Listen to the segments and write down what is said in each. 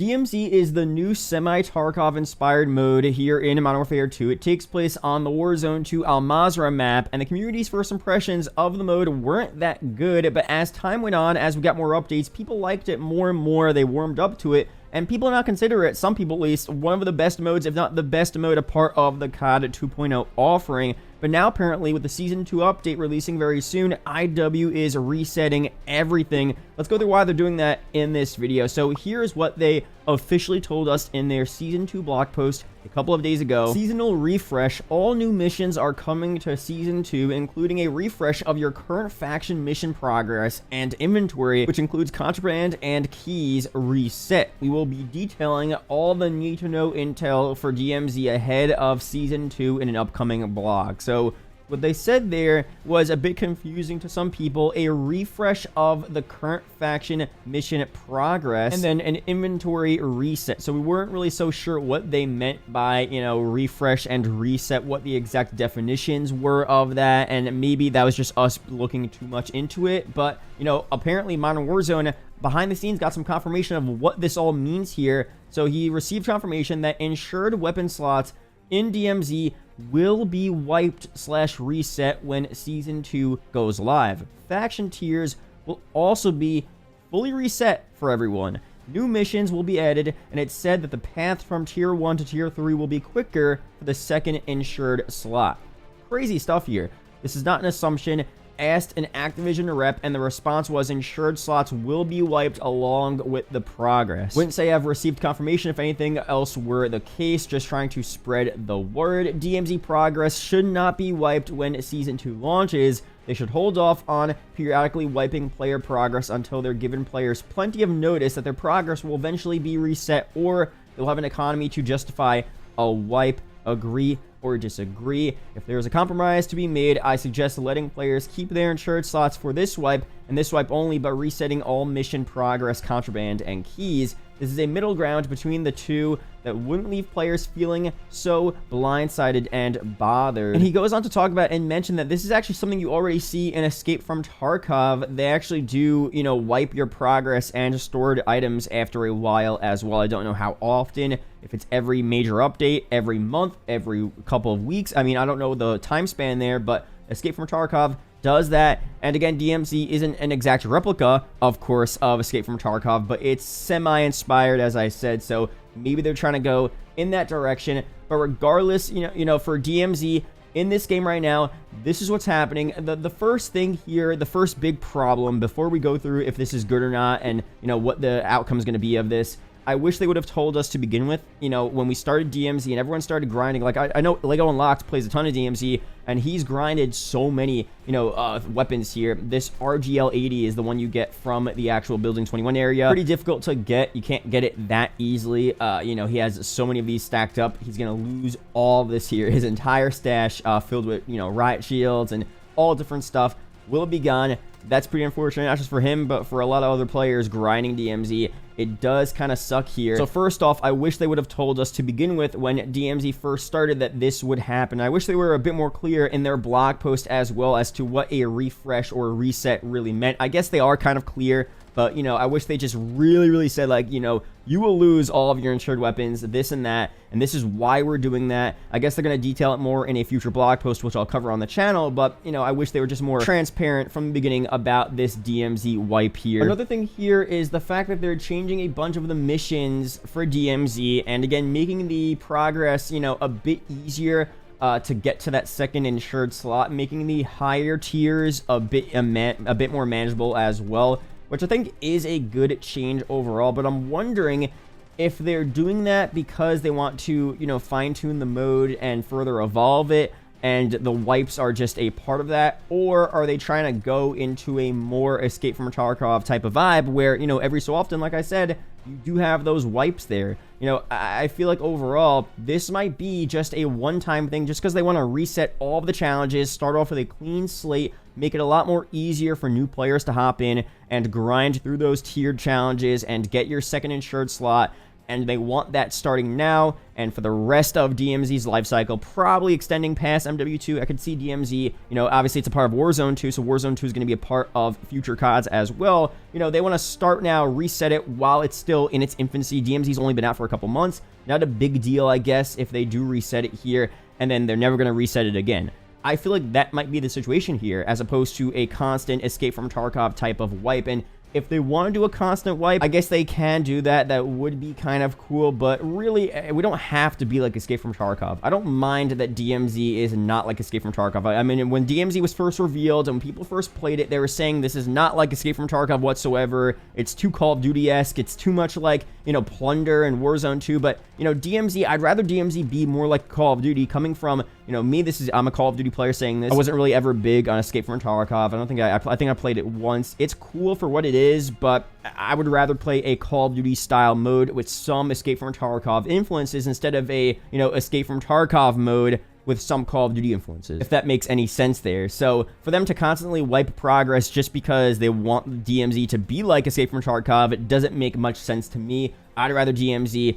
DMZ is the new semi-Tarkov-inspired mode here in Modern Warfare 2. It takes place on the Warzone 2 Al Mazrah map, and the community's first impressions of the mode weren't that good, but as time went on, as we got more updates, people liked it more and more. They warmed up to it, and people now consider it, some people at least, one of the best modes, if not the best mode, a part of the COD 2.0 offering. But now, apparently, with the Season 2 update releasing very soon, IW is resetting everything. Let's go through why they're doing that in this video. So here's what they officially told us in their Season 2 blog post a couple of days ago. Seasonal refresh. All new missions are coming to Season 2, including a refresh of your current faction mission progress and inventory, which includes contraband and keys reset. We will be detailing all the need-to-know intel for DMZ ahead of Season 2 in an upcoming blog. So what they said there was a bit confusing to some people. A refresh of the current faction mission progress and then an inventory reset. So we weren't really so sure what they meant by, refresh and reset, what the exact definitions were of that, and maybe that was just us looking too much into it. But, apparently Modern Warzone behind the scenes got some confirmation of what this all means here. So he received confirmation that insured weapon slots in DMZ will be wiped/reset when Season 2 goes live. Faction tiers will also be fully reset for everyone. New missions will be added, and it's said that the path from Tier 1 to Tier 3 will be quicker for the second insured slot. Crazy stuff here. This is not an assumption. Asked an Activision rep, and the response was insured slots will be wiped along with the progress. Wouldn't say I've received confirmation if anything else were the case, just trying to spread the word. DMZ progress should not be wiped when Season 2 launches. They should hold off on periodically wiping player progress until they're given players plenty of notice that their progress will eventually be reset, or they'll have an economy to justify a wipe. Agree or disagree. If there is a compromise to be made, I suggest letting players keep their insured slots for this wipe, and this wipe only, but resetting all mission progress, contraband, and keys. This is a middle ground between the two that wouldn't leave players feeling so blindsided and bothered. And he goes on to talk about and mention that this is actually something you already see in Escape from Tarkov. They actually do, wipe your progress and stored items after a while as well. I don't know how often, if it's every major update, every month, every couple of weeks. I don't know the time span there, but Escape from Tarkov does that. And again, DMZ isn't an exact replica, of course, of Escape from Tarkov, but it's semi-inspired, as I said, so maybe they're trying to go in that direction. But regardless, for DMZ in this game right now, this is what's happening. The first thing here, the first big problem, before we go through if this is good or not and, what the outcome is going to be of this, I wish they would have told us to begin with, when we started DMZ and everyone started grinding. Like, I know Lego Unlocked plays a ton of DMZ, and he's grinded so many, weapons here. This RGL-80 is the one you get from the actual Building 21 area. Pretty difficult to get. You can't get it that easily. He has so many of these stacked up. He's going to lose all of this here. His entire stash filled with, riot shields and all different stuff will be gone. That's pretty unfortunate, not just for him, but for a lot of other players grinding DMZ. It does kind of suck here. So first off, I wish they would have told us to begin with when DMZ first started that this would happen. I wish they were a bit more clear in their blog post as well as to what a refresh or reset really meant. I guess they are kind of clear, but, I wish they just really said, like, you will lose all of your insured weapons, this and that, and this is why we're doing that. I guess they're going to detail it more in a future blog post, which I'll cover on the channel, but, I wish they were just more transparent from the beginning about this DMZ wipe here. Another thing here is the fact that they're changing a bunch of the missions for DMZ, and again, making the progress, a bit easier to get to that second insured slot, making the higher tiers a bit more manageable as well, which I think is a good change overall. But I'm wondering if they're doing that because they want to, fine-tune the mode and further evolve it, and the wipes are just a part of that, or are they trying to go into a more Escape from Tarkov type of vibe where, every so often, like I said, you do have those wipes there. I feel like overall, this might be just a one-time thing just because they want to reset all of the challenges, start off with a clean slate, make it a lot more easier for new players to hop in and grind through those tiered challenges and get your second insured slot. and they want that starting now and for the rest of DMZ's lifecycle, probably extending past MW2. I could see DMZ, obviously it's a part of Warzone 2, so Warzone 2 is going to be a part of future CODs as well. They want to start now, reset it while it's still in its infancy. DMZ's only been out for a couple months. Not a big deal, I guess, if they do reset it here, and then they're never going to reset it again. I feel like that might be the situation here, as opposed to a constant Escape from Tarkov type of wipe. And if they want to do a constant wipe, I guess they can do that. That would be kind of cool, but really, we don't have to be like Escape from Tarkov. I don't mind that DMZ is not like Escape from Tarkov. I mean, when DMZ was first revealed and when people first played it, they were saying this is not like Escape from Tarkov whatsoever. It's too Call of Duty-esque. It's too much like, Plunder and Warzone 2. But, DMZ, I'd rather DMZ be more like Call of Duty. Coming from, me, I'm a Call of Duty player saying this. I wasn't really ever big on Escape from Tarkov. I think I played it once. It's cool for what it is, but I would rather play a Call of Duty style mode with some Escape from Tarkov influences instead of a, Escape from Tarkov mode with some Call of Duty influences, if that makes any sense there. So for them to constantly wipe progress just because they want DMZ to be like Escape from Tarkov, it doesn't make much sense to me. I'd rather DMZ,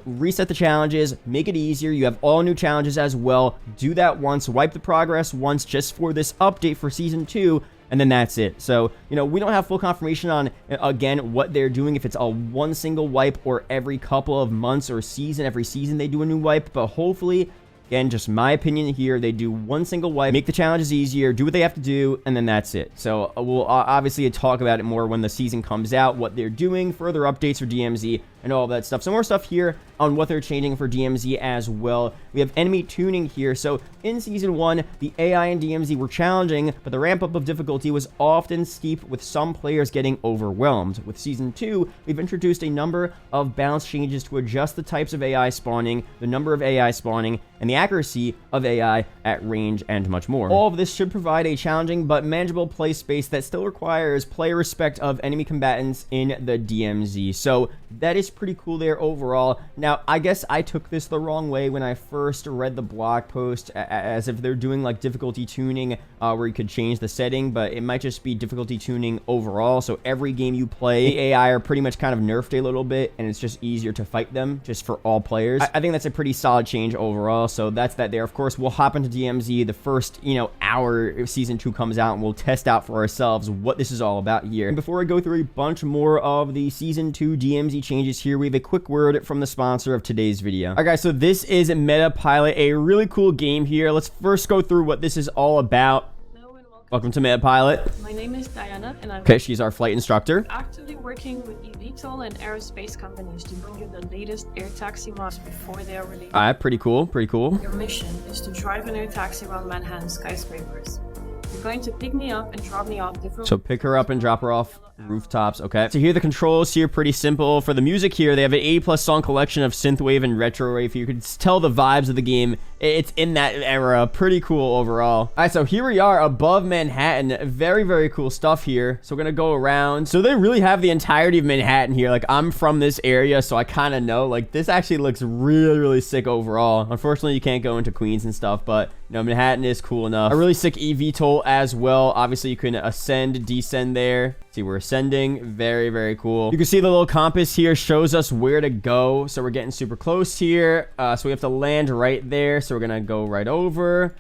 reset the challenges, make it easier. You have all new challenges as well. Do that once, wipe the progress once just for this update for Season 2, and then that's it. So, we don't have full confirmation on, again, what they're doing, if it's a one single wipe or every couple of months or season. Every season they do a new wipe, but hopefully, again, just my opinion here, they do one single wipe, make the challenges easier, do what they have to do, and then that's it. So we'll obviously talk about it more when the season comes out, what they're doing, further updates for DMZ, and all of that stuff. Some more stuff here on what they're changing for DMZ as well. We have enemy tuning here. So in Season 1, the AI in DMZ were challenging, but the ramp-up of difficulty was often steep, with some players getting overwhelmed. With Season 2, we've introduced a number of balance changes to adjust the types of AI spawning, the number of AI spawning, and the accuracy of AI at range, and much more. All of this should provide a challenging but manageable play space that still requires player respect of enemy combatants in the DMZ. So that is pretty cool there overall. Now, I guess I took this the wrong way when I first read the blog post, as if they're doing like difficulty tuning where you could change the setting, but it might just be difficulty tuning overall. So every game you play, the AI are pretty much kind of nerfed a little bit, and it's just easier to fight them just for all players. I think that's a pretty solid change overall. So that's that there. Of course, we'll hop into DMZ the first, hour if Season 2 comes out, and we'll test out for ourselves what this is all about here. And before I go through a bunch more of the Season 2 DMZ changes here, we have a quick word from the sponsor of today's video. All right, guys, so this is MetaPilot, a really cool game here. Let's first go through what this is all about. Hello and Welcome to MetaPilot. My name is Diana, and I'm She's our flight instructor. actively working with eVTOL and aerospace companies to bring you the latest air taxi mods before they are released. All right, pretty cool. Your mission is to drive an air taxi around Manhattan skyscrapers. You're going to pick me up and drop me off different... So pick her up and drop her off rooftops. Okay. So here the controls here, pretty simple. For the music here, they have an 80+ song collection of synthwave and retrowave. You can tell the vibes of the game. It's in that era. Pretty cool overall. All right, so here we are above Manhattan. Very, very cool stuff here. So we're gonna go around. So they really have the entirety of Manhattan here. Like, I'm from this area, so I kind of know. Like, this actually looks really, really sick overall. Unfortunately, you can't go into Queens and stuff, but Manhattan is cool enough. A really sick eVTOL as well. Obviously, you can ascend, descend there. See, we're ascending. Very, very cool. You can see the little compass here shows us where to go. So we're getting super close here. So we have to land right there. So we're gonna go right over.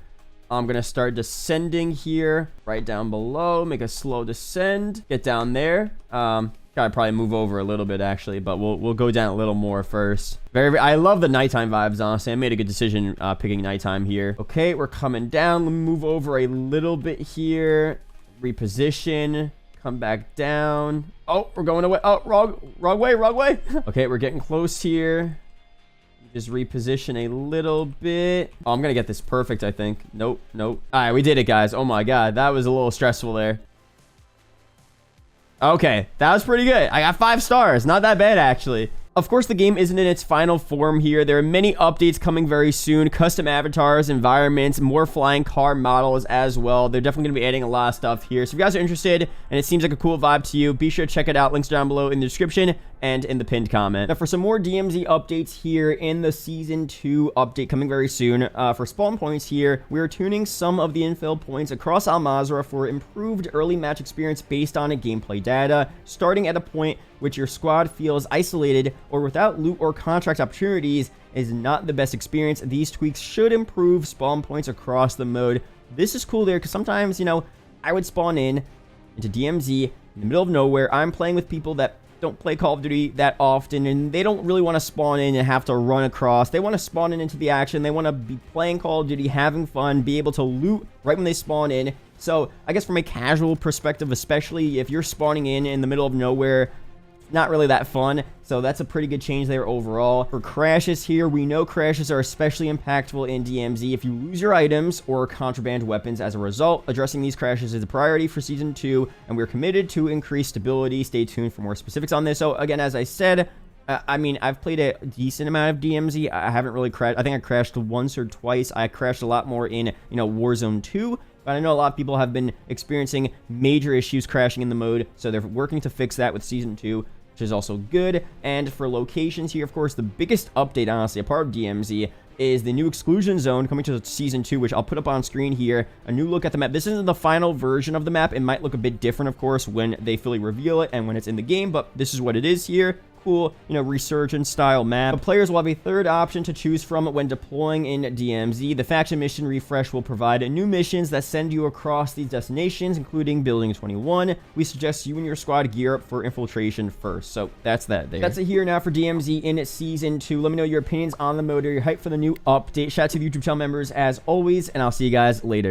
I'm gonna start descending here, right down below. Make a slow descend. Get down there. Gotta probably move over a little bit actually, but we'll go down a little more first. I love the nighttime vibes, honestly. I made a good decision picking nighttime here. Okay, we're coming down. Let me move over a little bit here. Reposition. Come back down. Oh, we're going away. Oh, wrong way. Okay, we're getting close here. Just reposition a little bit. Oh, I'm gonna get this perfect, I think. Nope. All right, we did it, guys. Oh my god, that was a little stressful there. Okay, that was pretty good. I got 5 stars. Not that bad, actually. Of course, the game isn't in its final form here. There are many updates coming very soon. Custom avatars, environments, more flying car models as well. They're definitely going to be adding a lot of stuff here. So if you guys are interested and it seems like a cool vibe to you, be sure to check it out. Links down below in the description and in the pinned comment. Now, for some more DMZ updates here in the Season 2 update coming very soon, for spawn points here, we are tuning some of the infill points across Al Mazrah for improved early match experience based on gameplay data, starting at a point which your squad feels isolated or without loot or contract opportunities, is not the best experience. These tweaks should improve spawn points across the mode. This is cool there, because sometimes, you know, I would spawn into DMZ in the middle of nowhere. I'm playing with people that don't play Call of Duty that often, and they don't really want to spawn in and have to run across. They want to spawn into the action. They want to be playing Call of Duty, having fun, be able to loot right when they spawn in. So I guess from a casual perspective, especially if you're spawning in the middle of nowhere, not really that fun. So that's a pretty good change there overall. For crashes here, we know crashes are especially impactful in DMZ if you lose your items or contraband weapons as a result. Addressing these crashes is a priority for Season 2, and we're committed to increased stability. Stay tuned for more specifics on this. So again, as I said, I mean, I've played a decent amount of DMZ. I haven't really crashed. I think I crashed once or twice. I crashed a lot more in, you know, Warzone 2. But I know a lot of people have been experiencing major issues crashing in the mode, so they're working to fix that with Season 2. Which is also good. And for locations here, of course, the biggest update, honestly, a part of DMZ, is the new exclusion zone coming to Season 2, which I'll put up on screen here. A new look at the map. This isn't the final version of the map. It might look a bit different, of course, when they fully reveal it and when it's in the game, but this is what it is here. Cool, you know, resurgence style map. The players will have a third option to choose from when deploying in DMZ. The faction mission refresh will provide new missions that send you across these destinations, including Building 21. We suggest you and your squad gear up for infiltration first. So that's that there. That's it here now for DMZ in Season 2. Let me know your opinions on the mode. Are you hyped for the new update? Shout out to the YouTube channel members as always, and I'll see you guys later.